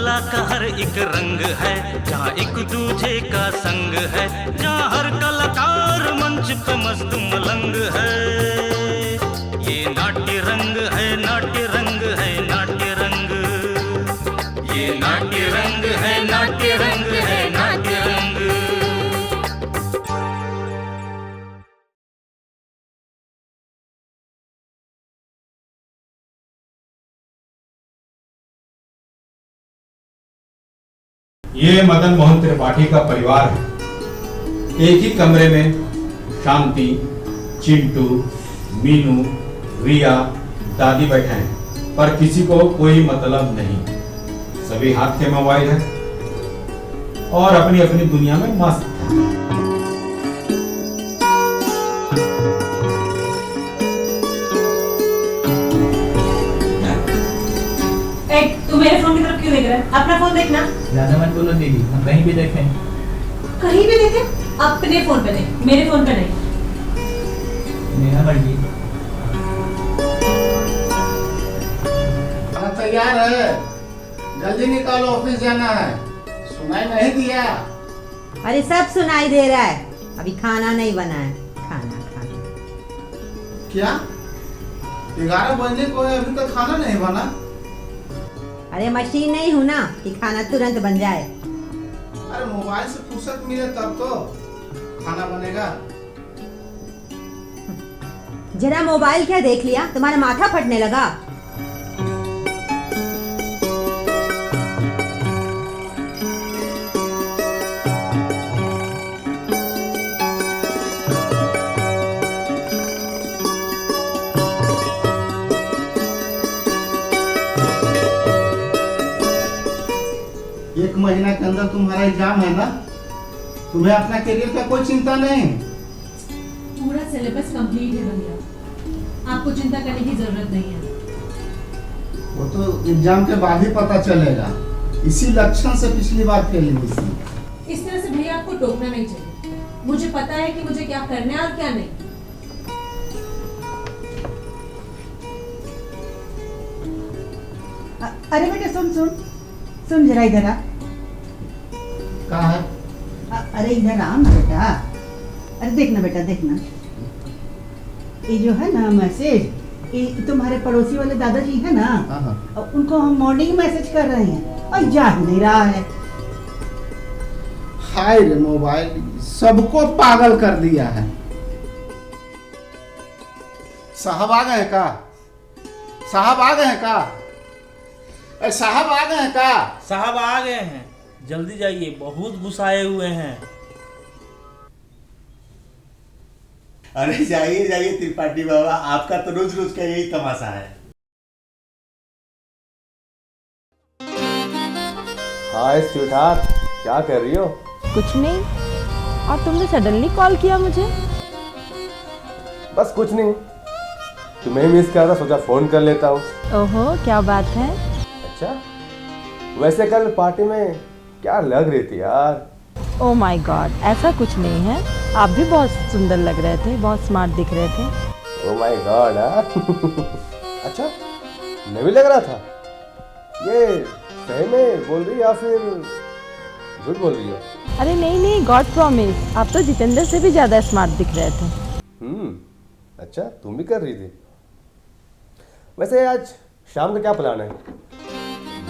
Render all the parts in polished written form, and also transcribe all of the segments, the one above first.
कला का हर एक रंग है, जहाँ एक दूजे का संग है, जहाँ हर कलाकार मंच पे मस्त मलंग है। ये नाट्य रंग है, नाट्य रंग है, नाट्य रंग। ये नाट्य रंग है, नाट्य रंग है, नाट्य रंग। ये मदन मोहन त्रिपाठी का परिवार है। एक ही कमरे में शांति, चिंटू, मीनू, रिया, दादी बैठे हैं, पर किसी को कोई मतलब नहीं। सभी हाथ के मोबाइल है और अपनी अपनी दुनिया में मस्त है। तू मेरे फोन की तरफ क्यों देख रहा है? अपना फोन देखना। ज्यादा मत बोलो दीदी, हम कहीं भी देखें। कहीं भी देखें? अपने फोन पे देख, मेरे फोन पे नहीं। मेरा मर्जी। खाना तैयार है, जल्दी निकालो, ऑफिस जाना है। सुनाई नहीं दिया? अरे सब सुनाई दे रहा है, अभी खाना नहीं बना है। खाना खाना क्या 11 बजने को है, अभी तक खाना नहीं बना? अरे मशीन नहीं हूं ना कि खाना तुरंत बन जाए। अरे मोबाइल से फुर्सत मिले तब तो खाना बनेगा। जरा मोबाइल क्या देख लिया, तुम्हारा माथा फटने लगा? एक महीना के अंदर तुम्हारा एग्जाम है ना, तुम्हें अपना करियर का कोई चिंता नहीं? पूरा सिलेबस कंप्लीट है भैया, आपको चिंता करने की जरूरत नहीं है। वो तो एग्जाम के बाद ही पता चलेगा। इसी लक्षण से पिछली बार फेल हुई थी। इस तरह से भैया आपको टोकना नहीं चाहिए। मुझे पता है कि मुझे क्या करना है और क्या नहीं। अरे बेटा सुन सुन सुन जरा इधर आ। कहाँ है? अरे इधर आ ना बेटा। अरे देखना बेटा देखना, ये जो है ना मैसेज, ये तुम्हारे पड़ोसी वाले दादाजी है ना, हाँ। उनको हम मॉर्निंग मैसेज कर रहे हैं और जा ही नहीं रहा है। हाय रे मोबाइल, सबको पागल कर दिया है। साहब आ गए हैं का? साहब आ गए हैं का? अरे साहब आ गए हैं का? साहब आ गए हैं, जल्दी जाइए, बहुत गुस्साए हुए हैं। अरे जाइए जाइए त्रिपाठी बाबा, आपका तो रोज रोज का यही तमाशा है। हाय स्वीटहार्ट, क्या कर रही हो? कुछ नहीं। और तुमने सडनली कॉल किया मुझे? बस कुछ नहीं, तुम्हें मिस कर रहा, सोचा फोन कर लेता हूँ। ओहो, क्या बात है? अच्छा, वैसे कल पार्टी में क्या लग रही थी यार। ओह माय गॉड, ऐसा कुछ नहीं है, आप भी बहुत सुंदर लग रहे थे, बहुत स्मार्ट दिख रहे थे। Oh my God. अच्छा, मैं भी लग रहा था। ये सही में बोल रही या फिर झूठ बोल रही है? अरे नहीं नहीं, गॉड प्रॉमिस, आप तो जितेंद्र से भी ज्यादा स्मार्ट दिख रहे थे। अच्छा, तुम भी कर रही थी। वैसे आज शाम का क्या प्लान है?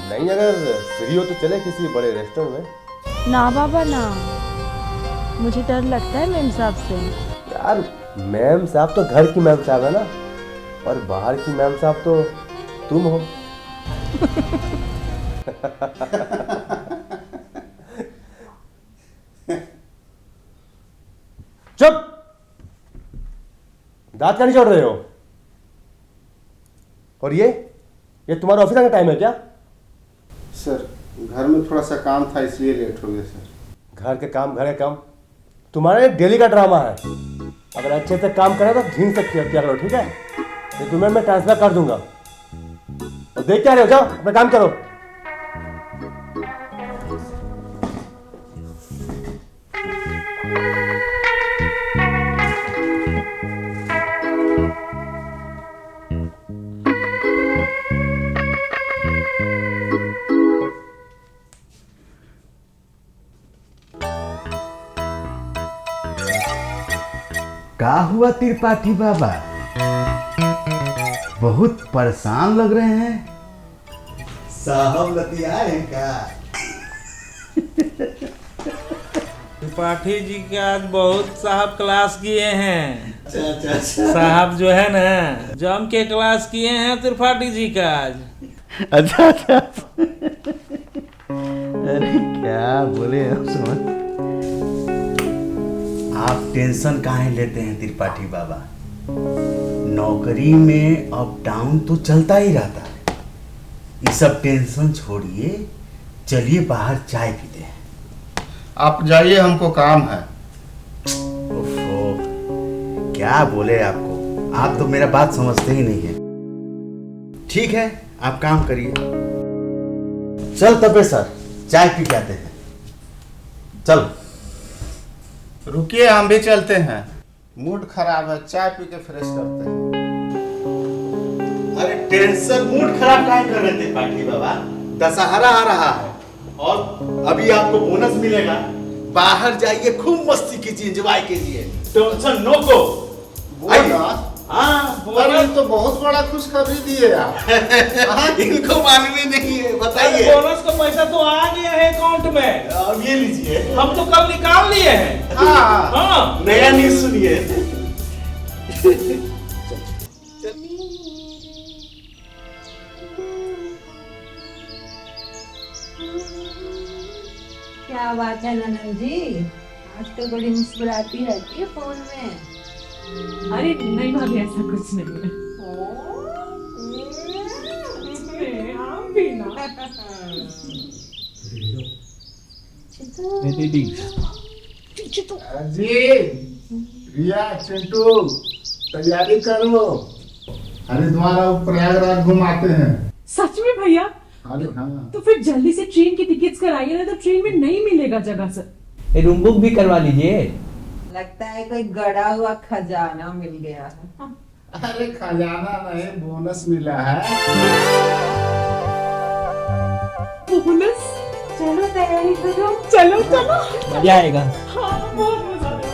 नहीं, अगर फ्री हो तो चले किसी बड़े रेस्टोरेंट में। ना बाबा ना, मुझे डर लगता है मैम साहब से। यार मैम साहब तो घर की मैम साहब है ना, और बाहर की मैम साहब तो तुम हो। चुप, दांत का नहीं छोड़ रहे हो? और ये तुम्हारा ऑफिस का टाइम है क्या? सर घर में थोड़ा सा काम था इसलिए लेट हो गया सर। घर के काम घर के काम, तुम्हारा डेली का ड्रामा है। अगर अच्छे से काम करे तो धीन से किया करो, ठीक है? तो तुम्हें मैं ट्रांसफर कर दूंगा। और देख क्या रहे हो, जाओ अपना काम करो। का हुआ त्रिपाठी बाबा, बहुत परेशान लग रहे हैं। साहब लतियाए हैं क्या? त्रिपाठी जी के आज बहुत साहब क्लास किए हैं। अच्छा। साहब जो है ना जम के क्लास किए हैं त्रिपाठी जी का आज। अच्छा। अरे क्या बोले हम समझ। आप टेंशन काहे लेते हैं त्रिपाठी बाबा? नौकरी में अप डाउन तो चलता ही रहता है। ये सब टेंशन छोड़िए, चलिए बाहर चाय पीते हैं। आप जाइए, हमको काम है। ओहो, क्या बोले आपको, आप तो मेरा बात समझते ही नहीं है। ठीक है, आप काम करिए। चल तबे सर, चाय पी के आते हैं। चल। रुकिए, हम भी चलते हैं। मूड खराब है, चाय पी के फ्रेश करते हैं। अरे टेंशन मूड खराब काहे कर रहे थे पाठी बाबा? दशहरा आ रहा है और अभी आपको बोनस मिलेगा। बाहर जाइए, खूब मस्ती कीजिए, एंजॉय कीजिए, टेंशन नो को। हाँ, बोनस तो बहुत बड़ा खुशखबरी दिए आप। इनको मालूम ही नहीं है, बताइए। बोनस का पैसा तो आ गया है अकाउंट में। अब ये लीजिए, हम तो कल निकाल लिए हैं। हाँ। नया न्यूज सुनिए। क्या बात है ननद जी, आज तो बड़ी मुस्कुराती रहती है फोन में। अरे नहीं भाभी, ऐसा कुछ नहीं है। आप भी ना। जी, रिया, चिंटू, तैयारी करो। हरिद्वार और प्रयागराज घुमाते हैं। सच में भैया? अरे हाँ। तो फिर जल्दी से ट्रेन की टिकट्स कराइए, ना तो ट्रेन में नहीं मिलेगा जगह सर। रूम बुक भी करवा लीजिए। लगता है कोई गड़ा हुआ खजाना मिल गया है। अरे खजाना नहीं, बोनस मिला है। बोनस? चलो तैयारी करो। चलो। मजा आएगा। हाँ, बहुत मजा आएगा।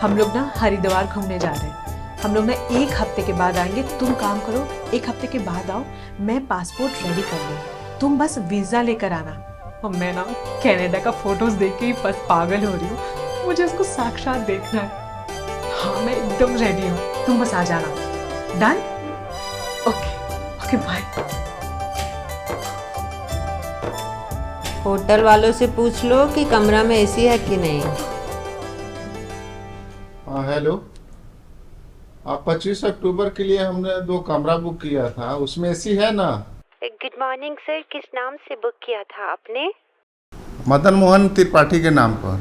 हम लोग ना हरिद्वार घूमने जा रहे हैं। हम लोग ना 1 हफ्ते के बाद आएंगे। तुम काम करो, 1 हफ्ते के बाद आओ। मैं पासपोर्ट रेडी कर लूँ, तुम बस वीज़ा लेकर आना। और मैं ना कनाडा का फोटोज देख के ही बस पागल हो रही हूँ। मुझे उसको साक्षात देखना है। हाँ, मैं एकदम रेडी हूँ, तुम बस आ जाना। डन? Okay bye. होटल वालों से पूछ लो कि कमरा में एसी है कि नहीं। हाँ, हेलो। आप 25 अक्टूबर के लिए हमने 2 कमरा बुक किया था, उसमें एसी है ना? गुड मॉर्निंग सर, किस नाम से बुक किया था आपने? मदन मोहन त्रिपाठी के नाम पर।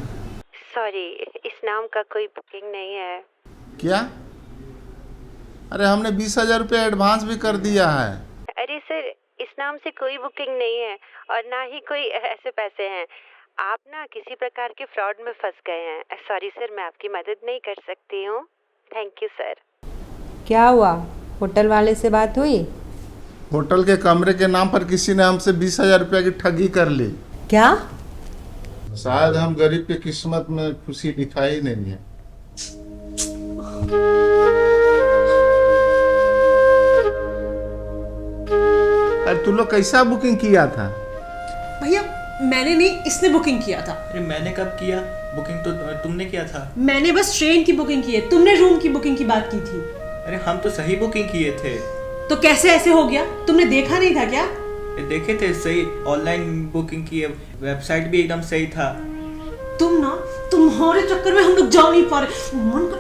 सॉरी, इस नाम का कोई बुकिंग नहीं है। क्या? अरे हमने 20,000 रुपये एडवांस भी कर दिया है। अरे सर, इस नाम से कोई बुकिंग नहीं है और ना ही कोई ऐसे पैसे हैं। आप ना किसी प्रकार के फ्रॉड में फंस गए हैं। सॉरी सर, मैं आपकी मदद नहीं कर सकती हूँ। Thank you sir. क्या हुआ, होटल वाले से बात हुई? होटल के कमरे के नाम पर किसी ने हमसे 20,000 रुपये की ठगी कर ली। क्या? शायद हम गरीब की किस्मत में खुशी दिखाई नहीं है। अरे तू लोग कैसा बुकिंग किया था? भैया मैंने नहीं, इसने बुकिंग किया था। अरे मैंने कब किया? बुकिंग तो तुमने किया था। मैंने बस ट्रेन की बुकिंग की है, तुमने रूम की बुकिंग की बात की थी। अरे हम तो सही बुकिंग किए थे। तो कैसे ऐसे हो गया? तुमने देखा नहीं था क्या? देखे थे, सही ऑनलाइन बुकिंग की है, वेबसाइट भी एकदम सही था। तुम्हारे चक्कर में हम लोग जा नहीं पा रहे। मन कर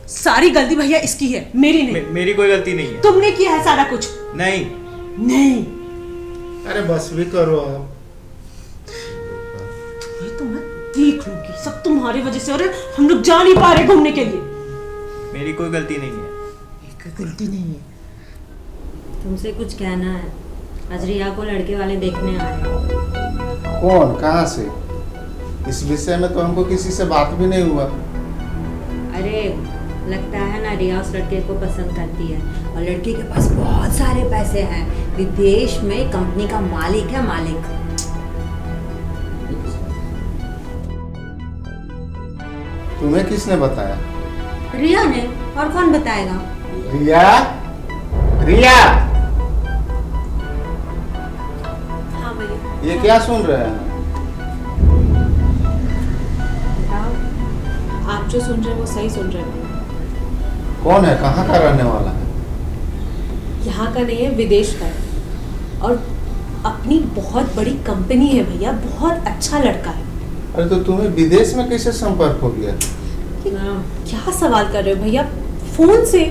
सारी गलती भैया इसकी है, मेरी नहीं। मेरी कोई गलती नहीं है। तुमने किया है सारा कुछ। नहीं। अरे बस भी करो आप। तो मैं देख लूंगी, सब तुम्हारी वजह से। अरे हम लोग जा नहीं पा रहे घूमने के लिए। मेरी कोई गलती नहीं है। गलती नहीं है। तुमसे कुछ कहना है। आज रिया को लड़के वाले देखने आ रहे हैं। कौन, कहाँ से? इस विषय में तो हमको किसी से बात भी नहीं हुआ। अरे लगता है ना रिया उस लड़के को पसंद करती है और लड़के के पास बहुत सारे पैसे हैं। विदेश में कंपनी का मालिक है, मालिक। तुम्हें किसने बताया? रिया ने, और कौन बताएगा? रिया, रिया, हाँ भैया। ये क्या सुन रहे हैं? आप जो सुन रहे हैं वो सही सुन रहे हैं। कौन है, कहाँ का रहने वाला है? यहाँ का नहीं है, विदेश का है, और अपनी बहुत बड़ी कंपनी है भैया, बहुत अच्छा लड़का है। अरे तो तुम्हें विदेश में कैसे संपर्क हो गया? क्या सवाल कर रहे हो भैया, फोन से?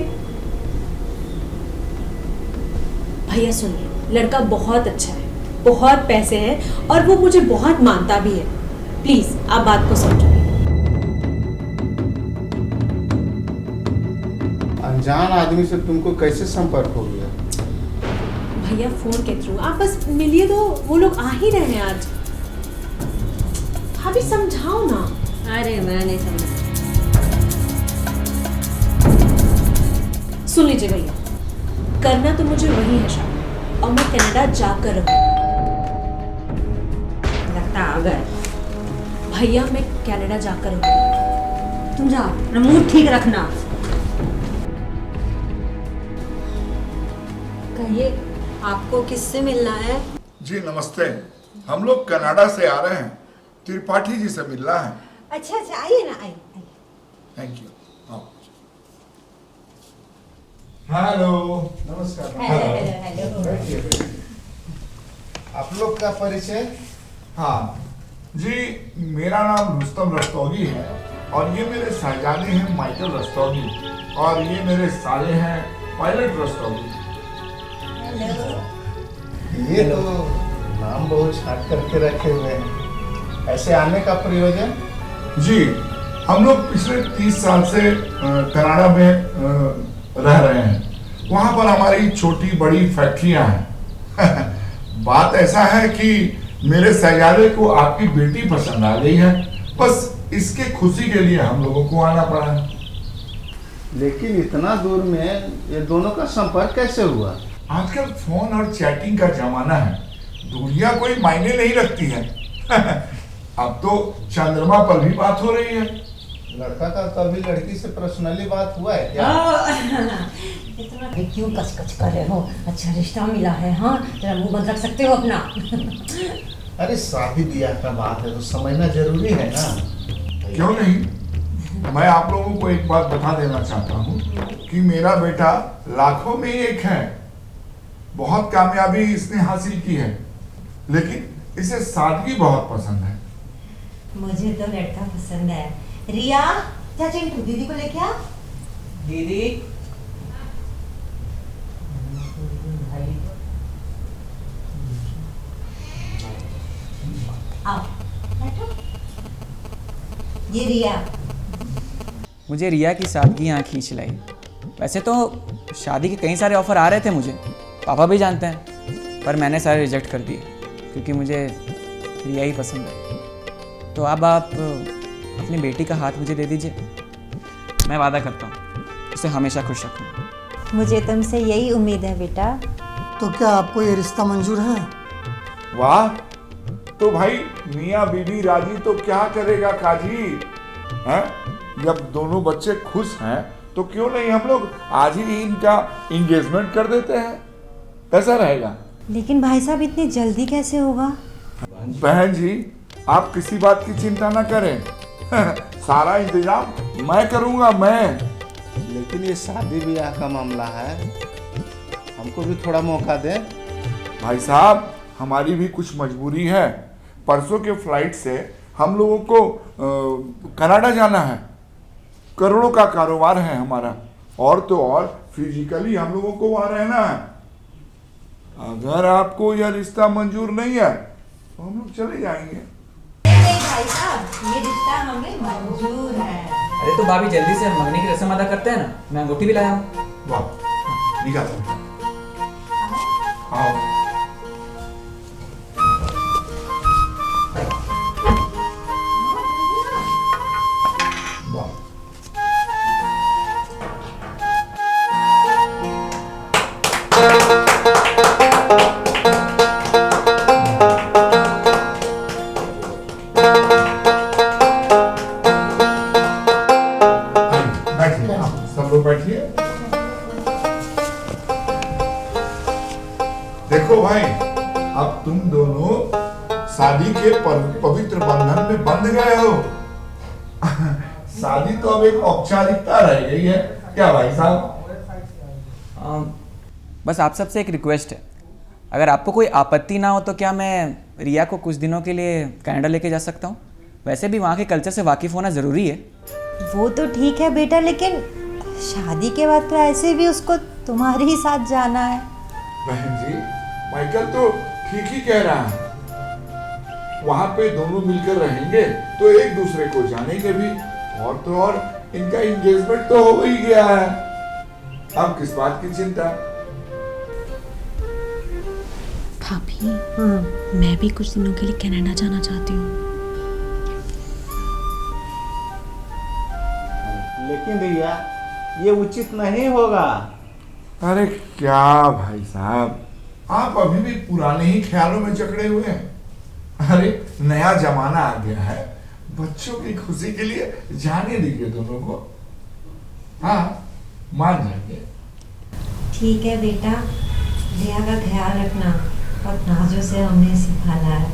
भैया सुनिए, लड़का बहुत अच्छा है, बहुत पैसे हैं, और वो मुझे बहुत मानता भी है। प्लीज आप बात को समझो। अनजान आदमी से तुमको कैसे संपर्क हो गया? भैया फोन के थ्रू, आप बस मिलिए तो वो लोग आ ही रहे हैं आज। भाभी समझाओ ना। अरे मैं नहीं समझ। सुन लीजिए भैया, करना तो मुझे वही है शादी, और मैं कनाडा जाकर रहूंगी। लगता आ गए। भैया मैं कनाडा जाकर रहूंगी। तुम जाओ, अपना मूड ठीक रखना। कहिए, आपको किससे मिलना है? जी नमस्ते, हम लोग कनाडा से आ रहे हैं, त्रिपाठी जी से मिलना है। अच्छा अच्छा, आइए ना, आइए। Thank you. हेलो, नमस्कार। हेलो। आप लोग का परिचय? हाँ जी, मेरा नाम रुस्तम रस्तोगी है, और ये मेरे साहजादे हैं माइकल रस्तोगी, और ये मेरे साले हैं पायलट रस्तोगी। ये तो नाम बहुत छाट करके रखे हुए हैं। ऐसे आने का प्रयोजन? जी, हम लोग पिछले 30 साल से कनाडा में रह रहे हैं। वहाँ पर हमारी छोटी बड़ी फैक्ट्रियाँ हैं। बात ऐसा है कि मेरे सैयारे को आपकी बेटी पसंद आ गई है, बस इसके खुशी के लिए हम लोगों को आना पड़ा है। लेकिन इतना दूर में ये दोनों का संपर्क कैसे हुआ? आजकल फोन और चैटिंग का जमाना है, दूरियां कोई मायने नहीं रखती है। अब तो चंद्रमा पर भी बात हो रही है। लड़का का कभी लड़की से पर्सनली बात हुआ है क्या? इतना क्यों कचकच कर रहे हो? अच्छा रिश्ता मिला है, हाँ, जरा मुंह बंद रख सकते हो अपना। अरे शादी ब्याह का बात है तो समझना जरूरी है ना। क्यों नहीं, मैं आप लोगों को एक बात बता देना चाहता हूँ कि मेरा बेटा लाखों में एक है, बहुत कामयाबी इसने हासिल की है, लेकिन इसे सादगी बहुत पसंद है। मुझे तो लड़का पसंद है। रिया, चाचा तू दीदी को लेके आ। दीदी, आओ बैठो। ये रिया। मुझे रिया की सादगी यहाँ खींच लाई। वैसे तो शादी के कई सारे ऑफर आ रहे थे मुझे, पापा भी जानते हैं, पर मैंने सारे रिजेक्ट कर दिए क्योंकि मुझे रिया ही पसंद है। तो अब आप अपनी बेटी का हाथ मुझे दे दीजिए, मैं वादा करता हूँ उसे हमेशा खुश रखूँगा। मुझे तुमसे यही उम्मीद है बेटा। तो क्या आपको ये रिश्ता मंजूर है? वाह, तो भाई मियाँ बीबी राजी तो क्या करेगा काजी, हैं? जब दोनों बच्चे खुश हैं तो क्यों नहीं हम लोग आज ही इनका एंगेजमेंट कर देते हैं, कैसा रहेगा? लेकिन भाई साहब इतनी जल्दी कैसे होगा? बहन जी, आप किसी बात की चिंता ना करें। सारा इंतजाम मैं करूंगा, मैं। लेकिन ये शादी ब्याह का मामला है, हमको भी थोड़ा मौका दें। भाई साहब, हमारी भी कुछ मजबूरी है। परसों के फ्लाइट से हम लोगों को कनाडा जाना है, करोड़ों का कारोबार है हमारा, और तो और फिजिकली हम लोगों को वहां रहना है। अगर आपको यह रिश्ता मंजूर नहीं है तो हम लोग चले जाएंगे। भाई साहब, ये रिश्ता हमें मंजूर है। अरे तो भाभी जल्दी से मंगनी की रस्म अदा करते हैं ना, मैं अंगूठी भी लाया हूँ। वाह, निकाल आओ। तुम दोनों शादी के पवित्र बंधन में बंध गए हो। शादी तो अब एक औपचारिकता रह गई है, क्या भाई साहब? बस आप सबसे एक रिक्वेस्ट है, अगर आपको कोई आपत्ति ना हो तो क्या मैं रिया को कुछ दिनों के लिए कनाडा लेके जा सकता हूँ? वैसे भी वहाँ के कल्चर से वाकिफ़ होना ज़रूरी है। वो तो ठीक है बेटा, लेकिन शादी के बाद तो ऐसे भी उसको तुम्हारे ही साथ जाना है। बहन जी, माइकल तो ठीक ही कह रहा है। वहां पे दोनों मिलकर रहेंगे तो एक दूसरे को जानेंगे भी, और तो और इनका एंगेजमेंट तो हो ही गया है। अब किस बात की चिंता? भाभी, मैं भी कुछ दिनों के लिए कनाडा जाना चाहती हूँ। लेकिन भैया ये उचित नहीं होगा। अरे क्या भाई साहब, आप अभी भी पुराने ही ख्यालों में जकड़े हुए हैं। अरे नया जमाना आ गया है, बच्चों की खुशी के लिए जाने दीजिए दोनों को। हाँ, मान जाएंगे। ठीक है बेटा, रिया का ख्याल रखना और नाजों से हमने सिखाना है।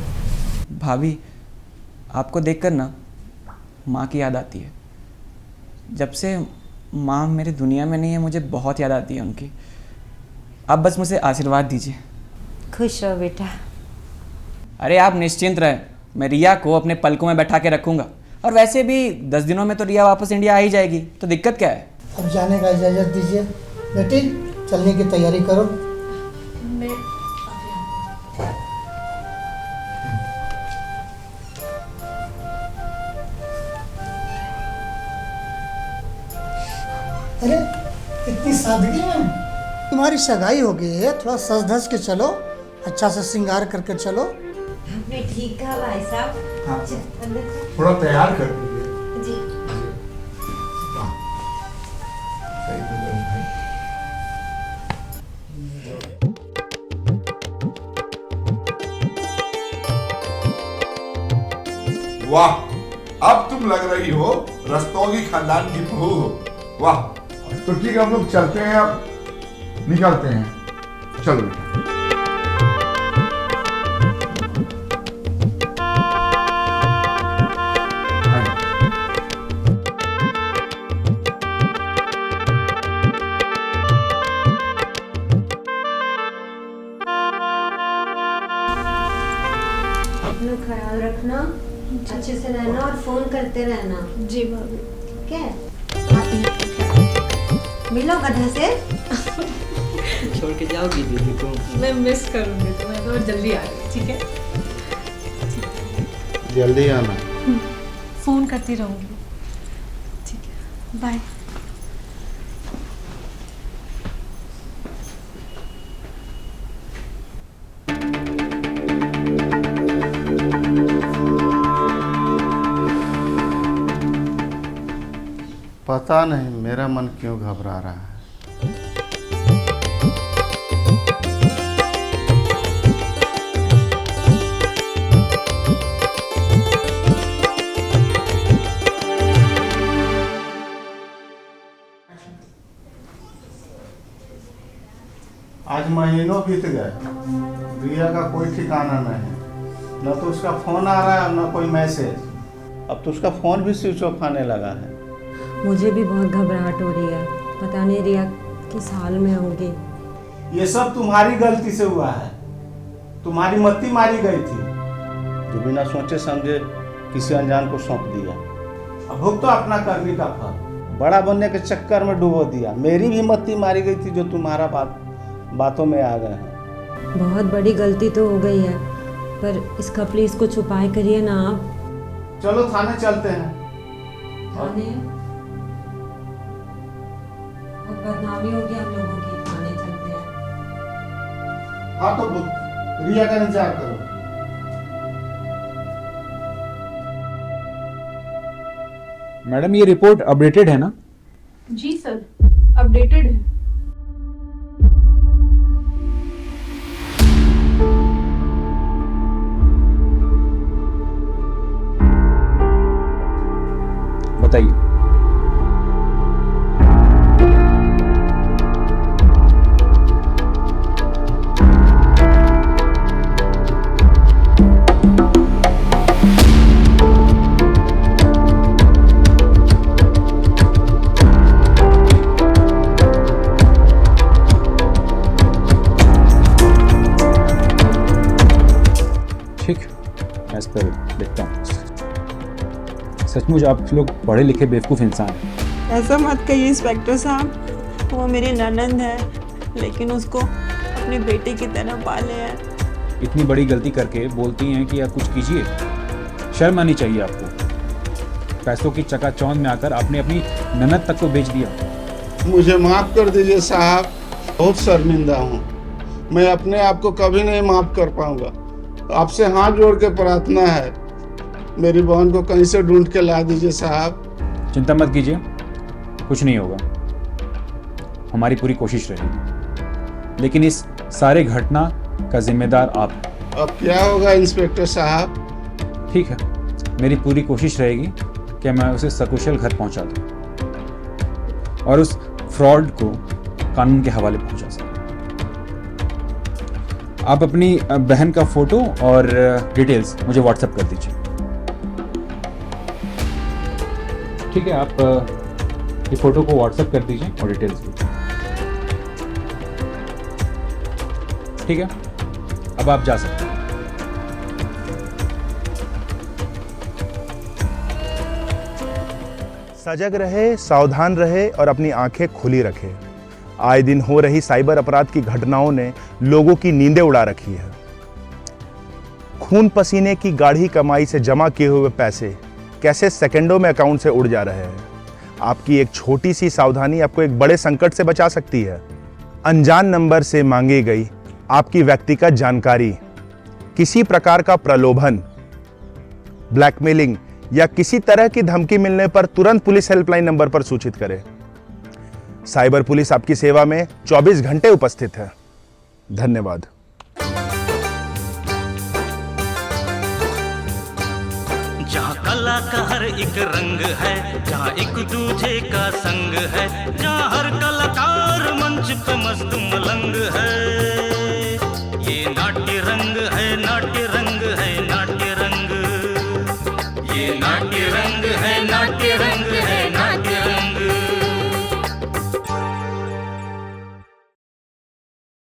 भाभी, आपको देखकर ना माँ की याद आती है। जब से माँ मेरी दुनिया में नहीं है, मुझे बहुत याद आती है उनकी। आप बस मुझे आशीर्वाद दीजिए। खुश रहो बेटा। अरे आप निश्चिंत रहें, मैं रिया को अपने पलकों में बैठा के रखूँगा। और वैसे भी 10 दिनों में तो रिया वापस इंडिया आ ही जाएगी, तो दिक्कत क्या है? अब जाने का इजाज़त दीजिए। बेटी, चलने की तैयारी करो। मैं अरे इतनी सादगी में तुम्हारी सगाई हो गई है, थोड़ा सज धज के चलो, अच्छा से श्रृंगार करके चलो। आपने ठीक कहा भाई साहब। हाँ, थोड़ा तैयार कर दीजिए। जी। वाह, सही बोले भाई। वाह, अब तुम लग रही हो रस्तोगी खानदान की बहू हो। वाह, तो ठीक है, हम लोग चलते हैं, अब निकलते हैं। चलो बेटा। अपना ख्याल रखना, अच्छे से रहना और फोन करते रहना। जी भाभी। ठीक है, मिलो गधा से। छोड़ के जाओगी दीदी को? मैं मिस करूंगी तुम्हें, तो जल्दी आ रही। ठीक है, जल्दी आना। फोन करती रहूंगी। ठीक है, बाय। पता नहीं मेरा मन क्यों घबरा रहा है। आज महीनों बीत गए, रिया का कोई ठिकाना नहीं, न तो उसका फोन आ रहा है न कोई मैसेज। अब तो उसका फोन भी स्विच ऑफ आने लगा है। मुझे भी बहुत घबराहट हो रही है, पता नहीं रिया किस हाल में होगी। ये सब तुम्हारी गलती से हुआ है, तुम्हारी मत्ती मारी गई थी जो बिना सोचे समझे किसी अनजान को सौंप दिया। अब भुगतो अपना करने का फल। बड़ा बनने के चक्कर में डुबो दिया। मेरी भी मत्ती मारी गई थी जो तुम्हारा बातों में आ गए हैं। बहुत बड़ी गलती तो हो गई है, पर इसका प्लीज को छुपाए करिए ना आप। चलो थाने चलते हैं। थाने? बहुत बदनामी होगी हम लोगों की, थाने चलते हैं। हाँ तो रिया का इंतजार करो। मैडम, ये रिपोर्ट अपडेटेड है ना? जी सर, अपडेटेड है। बताइए। ठीक, मैं इस पर लिखता हूँ। सचमुच आप लोग पढ़े लिखे बेवकूफ़ इंसान हैं। ऐसा मत कहिए इंस्पेक्टर साहब, वो मेरी ननंद है, लेकिन उसको अपनी बेटी की तरह पाले हैं। इतनी बड़ी गलती करके बोलती हैं कि आप कुछ कीजिए, शर्म आनी चाहिए आपको। पैसों की चकाचौंध में आकर आपने अपनी ननद तक को बेच दिया। मुझे माफ़ कर दीजिए साहब, बहुत शर्मिंदा हूँ। मैं अपने आप को कभी नहीं माफ़ कर पाऊँगा। आपसे हाथ जोड़ के प्रार्थना है, मेरी बहन को कहीं से ढूंढ के ला दीजिए साहब। चिंता मत कीजिए, कुछ नहीं होगा, हमारी पूरी कोशिश रहेगी। लेकिन इस सारे घटना का जिम्मेदार आप हैं। अब क्या होगा इंस्पेक्टर साहब? ठीक है, मेरी पूरी कोशिश रहेगी कि मैं उसे सकुशल घर पहुंचा दूं और उस फ्रॉड को कानून के हवाले पहुंचा सकूं। आप अपनी बहन का फोटो और डिटेल्स मुझे व्हाट्सएप कर दीजिए। ठीक है, आप ये फोटो को व्हाट्सएप कर दीजिए और डिटेल्स भी। ठीक है, अब आप जा सकते हैं। सजग रहे, सावधान रहे और अपनी आंखें खुली रखे। आए दिन हो रही साइबर अपराध की घटनाओं ने लोगों की नींदें उड़ा रखी है। खून पसीने की गाढ़ी कमाई से जमा किए हुए पैसे कैसे सेकंडों में अकाउंट से उड़ जा रहे हैं। आपकी एक छोटी सी सावधानी आपको एक बड़े संकट से बचा सकती है। अनजान नंबर से मांगी गई आपकी व्यक्तिगत जानकारी, किसी प्रकार का प्रलोभन, ब्लैकमेलिंग या किसी तरह की धमकी मिलने पर तुरंत पुलिस हेल्पलाइन नंबर पर सूचित करें। साइबर पुलिस आपकी सेवा में 24 घंटे उपस्थित है। धन्यवाद। जहाँ कला का हर एक रंग है, जहाँ एक दूजे का संग है, जहाँ हर कलाकार मंच पे मस्त मलंग है। ये नाट्य रंग है, नाट्य रंग है, नाट्य रंग, ये नाट्य रंग है, नाट्य रंग